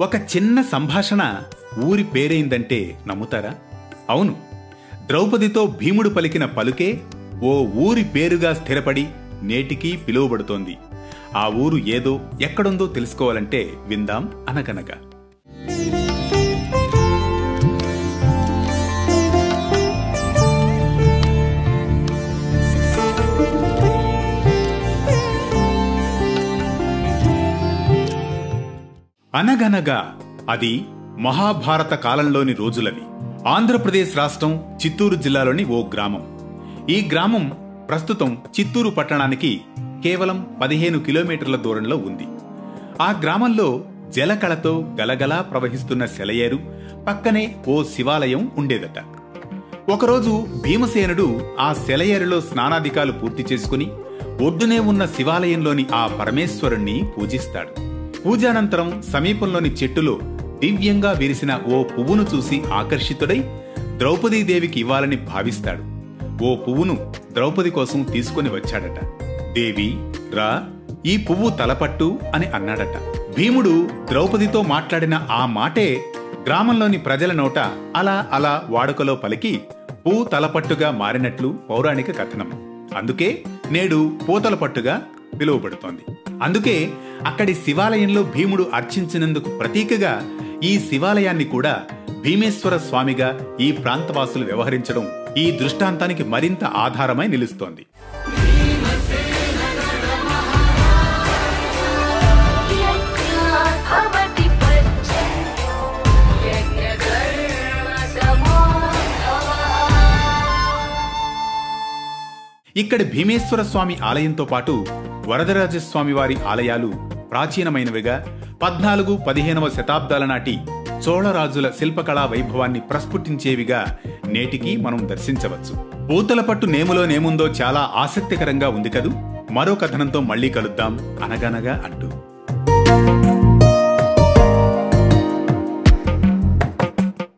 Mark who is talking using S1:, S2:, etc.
S1: ఒక చిన్న సంభాషణ ఊరి పేరైందంటే నమ్ముతారా? అవును, ద్రౌపదితో భీముడు పలికిన పలుకే ఓ ఊరి పేరుగా స్థిరపడి నేటికీ పిలువబడుతోంది. ఆ ఊరు ఏదో ఎక్కడుందో తెలుసుకోవాలంటే విందాం అనగనగా. అనగనగా అది మహాభారత కాలంలోని రోజులవి. ఆంధ్రప్రదేశ్ రాష్ట్రం చిత్తూరు జిల్లాలోని ఓ గ్రామం. ఈ గ్రామం ప్రస్తుతం చిత్తూరు పట్టణానికి కేవలం 15 కిలోమీటర్ల దూరంలో ఉంది. ఆ గ్రామంలో జలకళతో గలగలా ప్రవహిస్తున్న సెలయేరు పక్కనే ఓ శివాలయం ఉండేదట. ఒకరోజు భీమసేనుడు ఆ సెలయేరులో స్నానాధికాలు పూర్తి చేసుకుని ఒడ్డునే ఉన్న శివాలయంలోని ఆ పరమేశ్వరుణ్ణి పూజిస్తాడు. పూజానంతరం సమీపంలోని చెట్టులో దివ్యంగా విరిసిన ఓ పువ్వును చూసి ఆకర్షితుడై ద్రౌపదీదేవికి ఇవ్వాలని భావిస్తాడు. ఓ పువ్వును ద్రౌపది కోసం తీసుకుని వచ్చాడట. దేవి రా, ఈ పువ్వు తలపట్టు అని అన్నాడట. భీముడు ద్రౌపదితో మాట్లాడిన ఆ మాటే గ్రామంలోని ప్రజల నోట అలా అలా వాడుకలో పలికి పూ తలపట్టుగా మారినట్లు పౌరాణిక కథనం. అందుకే నేడు పూతలపట్టుగా పిలువబడుతోంది. అందుకే అక్కడి శివాలయంలో భీముడు అర్చించినందుకు ప్రతీకగా ఈ శివాలయాన్ని కూడా భీమేశ్వర స్వామిగా ఈ ప్రాంతవాసులు వ్యవహరించడం ఈ దృష్టాంతానికి మరింత ఆధారమై నిలుస్తోంది. ఇక్కడి భీమేశ్వర స్వామి ఆలయంతో పాటు వరదరాజస్వామి వారి ఆలయాలు ప్రాచీనమైనవిగా 14-15వ శతాబ్దాల నాటి చోళరాజుల శిల్పకళా వైభవాన్ని ప్రస్ఫుటించేవిగా నేటికి మనం దర్శించవచ్చు. పూతలపట్టు నేములో నేముందో చాలా ఆసక్తికరంగా ఉంది కదూ. మరో కథనంతో మళ్లీ కలుద్దాం అనగనగా అంటూ.